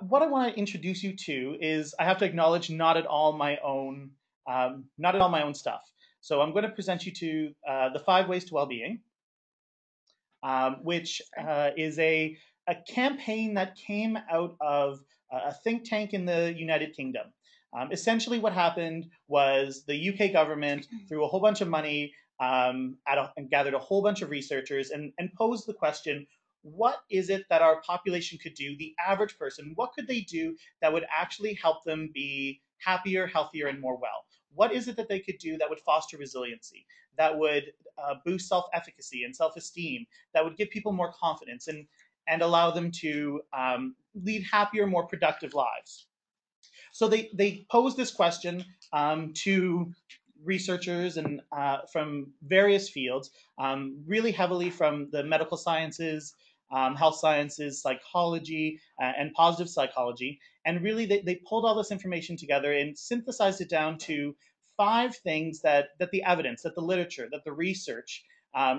what I want to introduce you to is I have to acknowledge not at all my own stuff. So I'm going to present you to the 5 Ways to Wellbeing, which is a campaign that came out of a think tank in the United Kingdom. Essentially, what happened was the UK government threw a whole bunch of money and gathered a whole bunch of researchers and posed the question, what is it that our population could do, the average person, what could they do that would actually help them be happier, healthier, and more well? What is it that they could do that would foster resiliency, that would boost self-efficacy and self-esteem, that would give people more confidence and allow them to lead happier, more productive lives? So they posed this question to researchers and from various fields, really heavily from the medical sciences, health sciences, psychology, and positive psychology. And really, they pulled all this information together and synthesized it down to 5 things that the evidence, that the literature, that the research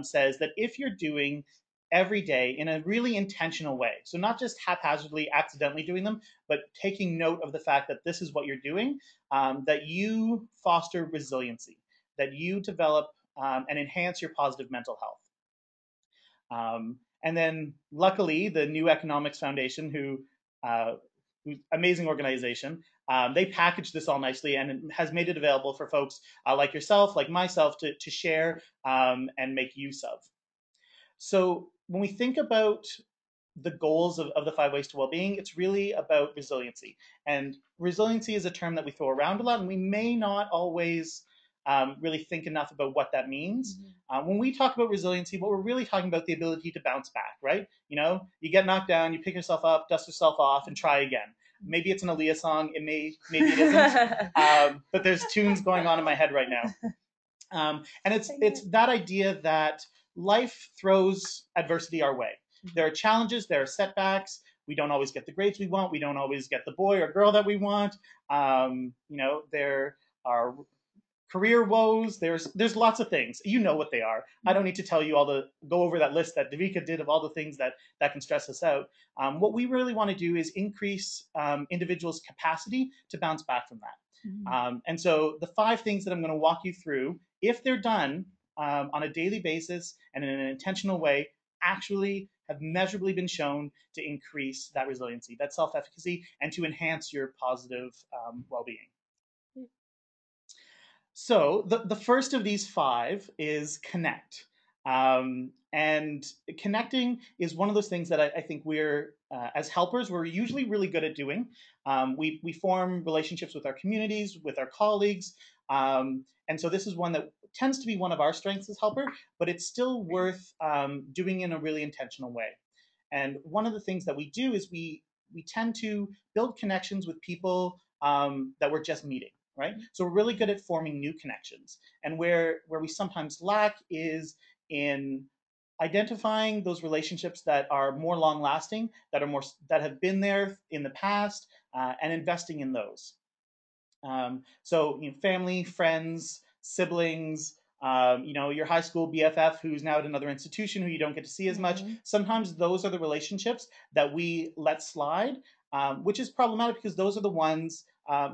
says that if you're doing every day in a really intentional way, so not just haphazardly, accidentally doing them, but taking note of the fact that this is what you're doing, that you foster resiliency, that you develop and enhance your positive mental health. And then, luckily, the New Economics Foundation, who's amazing organization, they packaged this all nicely and has made it available for folks like yourself, like myself, to share and make use of. So when we think about the goals of the 5 Ways to Wellbeing, it's really about resiliency. And resiliency is a term that we throw around a lot, and we may not always really think enough about what that means. When we talk about resiliency, what we're really talking about the ability to bounce back, right? You get knocked down, you pick yourself up, dust yourself off, and try again. Maybe it's an Aaliyah song, maybe it isn't, but there's tunes going on in my head right now. And it's that idea that life throws adversity our way. There are challenges, there are setbacks. We don't always get the grades we want. We don't always get the boy or girl that we want. There are career woes. There's lots of things. You know what they are. I don't need to tell you go over that list that Devika did of all the things that can stress us out. What we really want to do is increase individuals' capacity to bounce back from that. And so the 5 things that I'm going to walk you through, if they're done on a daily basis and in an intentional way, actually have measurably been shown to increase that resiliency, that self-efficacy, and to enhance your positive well-being. So the first of these 5 is connect. And connecting is one of those things that I think we're, as helpers, we're usually really good at doing. We form relationships with our communities, with our colleagues. And so this is one that tends to be one of our strengths as helper, but it's still worth doing in a really intentional way. And one of the things that we do is we tend to build connections with people that we're just meeting, right? So we're really good at forming new connections. And where we sometimes lack is in identifying those relationships that are more long-lasting, that have been there in the past, and investing in those. So family, friends, siblings, your high school BFF who's now at another institution who you don't get to see as much. Sometimes those are the relationships that we let slide, which is problematic because those are the ones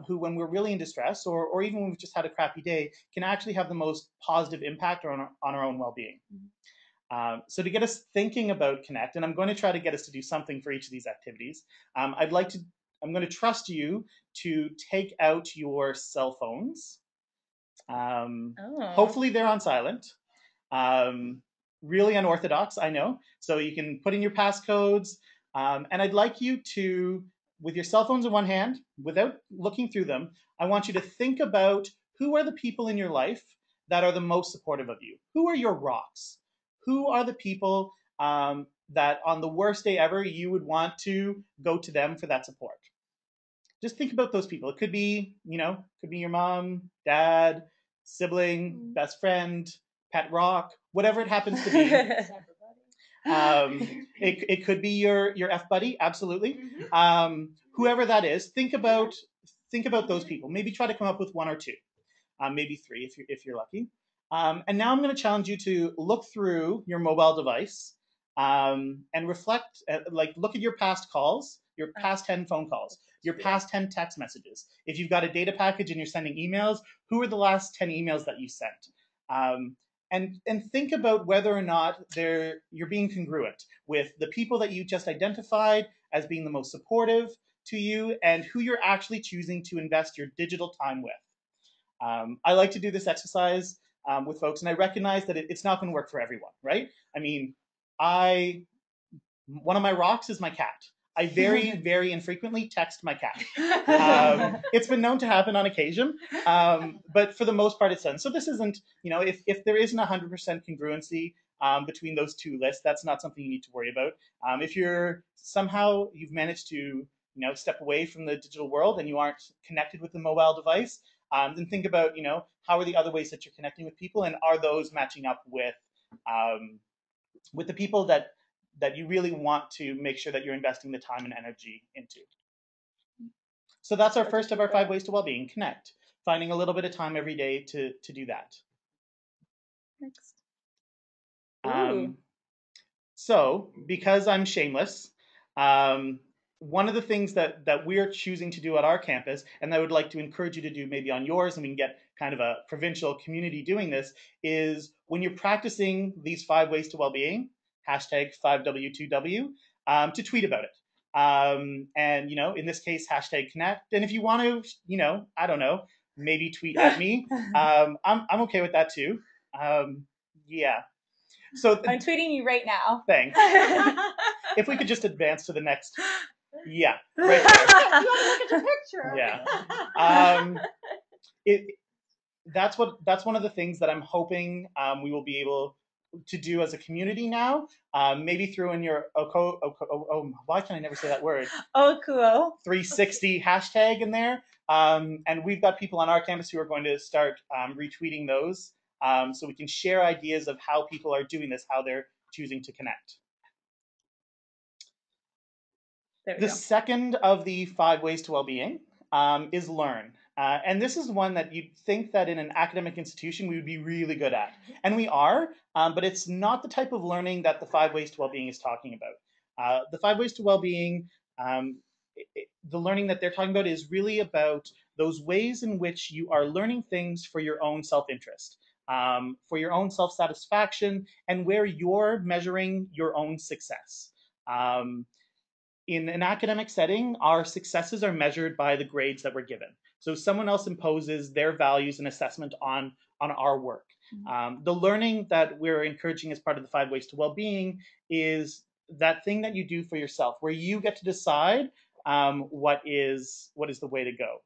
who, when we're really in distress or even when we've just had a crappy day, can actually have the most positive impact on our own well-being. So to get us thinking about Connect, and I'm going to try to get us to do something for each of these activities, I'm going to trust you to take out your cell phones. Hopefully they're on silent. Really unorthodox, I know. So you can put in your passcodes. And I'd like you to, with your cell phones in one hand, without looking through them, I want you to think about who are the people in your life that are the most supportive of you. Who are your rocks? Who are the people that on the worst day ever, you would want to go to them for that support? Just think about those people. It could be, your mom, dad, sibling, best friend, pet rock, whatever it happens to be. It could be your F buddy, absolutely. Whoever that is, think about those people. Maybe try to come up with 1 or 2, maybe 3 if you're lucky. And now I'm going to challenge you to look through your mobile device and reflect, look at your past calls. your past 10 phone calls, your past 10 text messages. If you've got a data package and you're sending emails, who are the last 10 emails that you sent? And think about whether or not you're being congruent with the people that you just identified as being the most supportive to you and who you're actually choosing to invest your digital time with. I like to do this exercise with folks, and I recognize that it's not going to work for everyone, right? I mean, one of my rocks is my cat. I very, very infrequently text my cat. It's been known to happen on occasion, but for the most part, it's done. So this isn't, if there isn't 100% congruency between those two lists, that's not something you need to worry about. If you've managed to, step away from the digital world and you aren't connected with the mobile device, then think about, how are the other ways that you're connecting with people, and are those matching up with the people that you really want to make sure that you're investing the time and energy into. So that's our first of our 5 ways to well-being: connect. Finding a little bit of time every day to do that. Next. So because I'm shameless, one of the things that we're choosing to do at our campus, and I would like to encourage you to do maybe on yours, and we can get kind of a provincial community doing this, is when you're practicing these 5 ways to well-being, hashtag 5W2W, to tweet about it. And, in this case, hashtag connect. And if you want to, I don't know, maybe tweet at me, I'm okay with that too. Yeah. So I'm tweeting you right now. Thanks. If we could just advance to the next. Yeah, right there. You want to look at the picture? Yeah. That's one of the things that I'm hoping we will be able to do as a community now. Maybe throw in your why can I never say that word? Okuo 360 hashtag in there. And we've got people on our campus who are going to start retweeting those, so we can share ideas of how people are doing this, how they're choosing to connect. The second of the 5 ways to well-being is learn. And this is one that you'd think that in an academic institution we would be really good at. And we are, but it's not the type of learning that the 5 ways to well-being is talking about. The 5 ways to well-being, the learning that they're talking about is really about those ways in which you are learning things for your own self-interest, for your own self-satisfaction, and where you're measuring your own success. In an academic setting, our successes are measured by the grades that we're given. So someone else imposes their values and assessment on our work. The learning that we're encouraging as part of the 5 ways to well-being is that thing that you do for yourself, where you get to decide what is the way to go.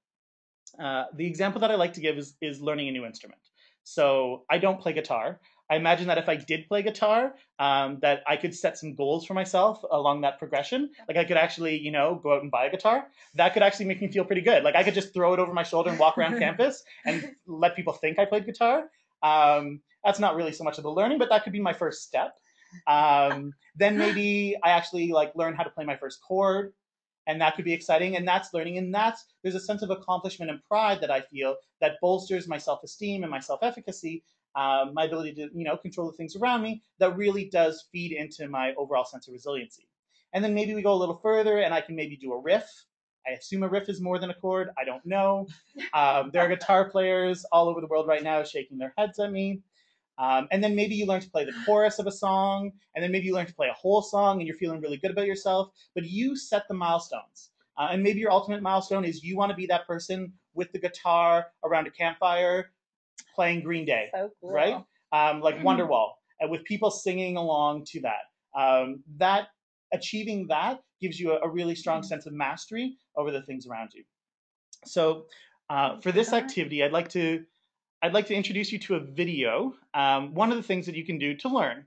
The example that I like to give is learning a new instrument. So I don't play guitar. I imagine that if I did play guitar, that I could set some goals for myself along that progression. Like I could actually, go out and buy a guitar. That could actually make me feel pretty good. Like I could just throw it over my shoulder and walk around campus and let people think I played guitar. That's not really so much of the learning, but that could be my first step. Then maybe I actually learn how to play my first chord, and that could be exciting. And that's learning, and there's a sense of accomplishment and pride that I feel that bolsters my self-esteem and my self-efficacy. My ability to control the things around me, that really does feed into my overall sense of resiliency. And then maybe we go a little further and I can maybe do a riff. I assume a riff is more than a chord. I don't know. There are guitar players all over the world right now shaking their heads at me. And then maybe you learn to play the chorus of a song, and then maybe you learn to play a whole song and you're feeling really good about yourself, but you set the milestones. And maybe your ultimate milestone is you want to be that person with the guitar around a campfire playing Green Day, so cool. Right? Like Wonderwall, with people singing along to that. Achieving that gives you a really strong sense of mastery over the things around you. So for this activity, I'd like to introduce you to a video. One of the things that you can do to learn,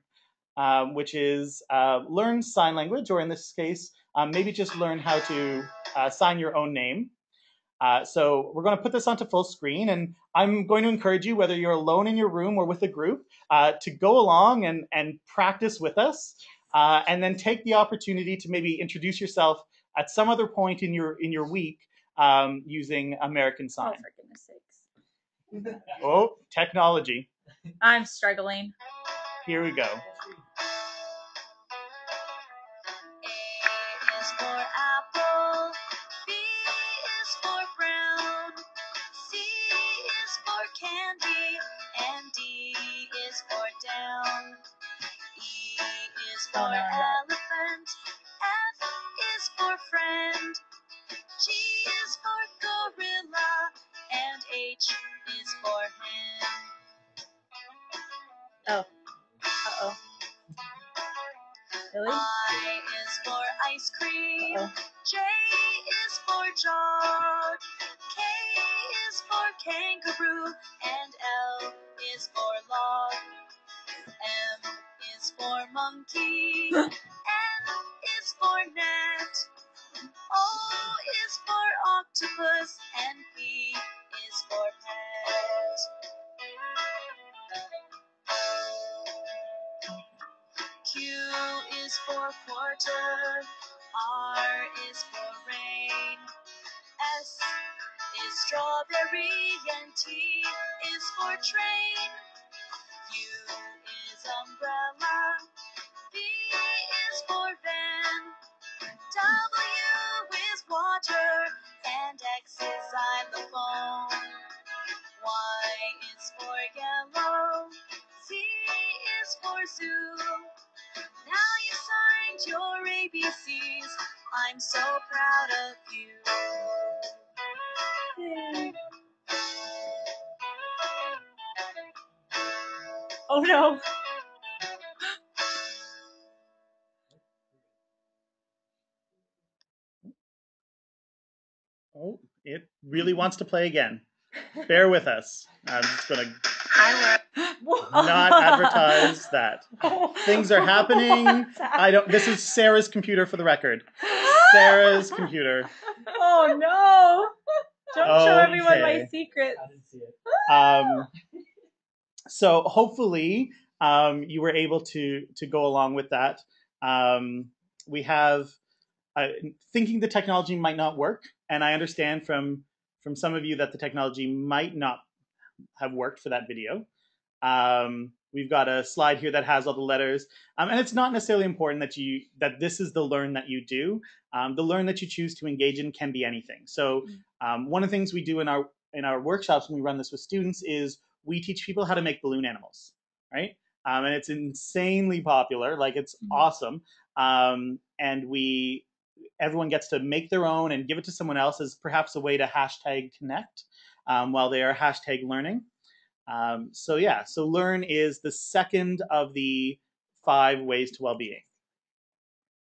which is learn sign language, or in this case, maybe just learn how to sign your own name. So we're going to put this onto full screen, and I'm going to encourage you, whether you're alone in your room or with a group, to go along and practice with us, and then take the opportunity to maybe introduce yourself at some other point in your week using American Sign. Oh, for goodness sakes. Oh, technology. I'm struggling. Here we go. A is for apple. for elephant. F is for friend. G is for gorilla. And H is for hen. Oh. Uh-oh. Really? I is for ice cream. J is for jog. K is for kangaroo. And L is for log. M is for monkey. N is for net. O is for octopus. And P is for pet. Q is for quarter. R is for rain. S is strawberry. And T is for train. U is umbrella. V is for van. W is water. And X is xylophone. Y is for yellow. Z is for zoo. Now you signed your ABCs. I'm so proud of you. Oh no. Oh, it really wants to play again. Bear with us. I'm just going to not advertise that. Things are happening. This is Sarah's computer for the record. Sarah's computer. Oh no. Don't show everyone my secrets. I didn't see it. So hopefully you were able to go along with that. We have thinking the technology might not work, and I understand from some of you that the technology might not have worked for that video. We've got a slide here that has all the letters, and it's not necessarily important that this is the learn that you do. The learn that you choose to engage in can be anything. So one of the things we do in our workshops when we run this with students is we teach people how to make balloon animals, right? And it's insanely popular, like it's awesome. And everyone gets to make their own and give it to someone else as perhaps a way to hashtag connect while they are hashtag learning. So learn is the second of the 5 ways to well-being.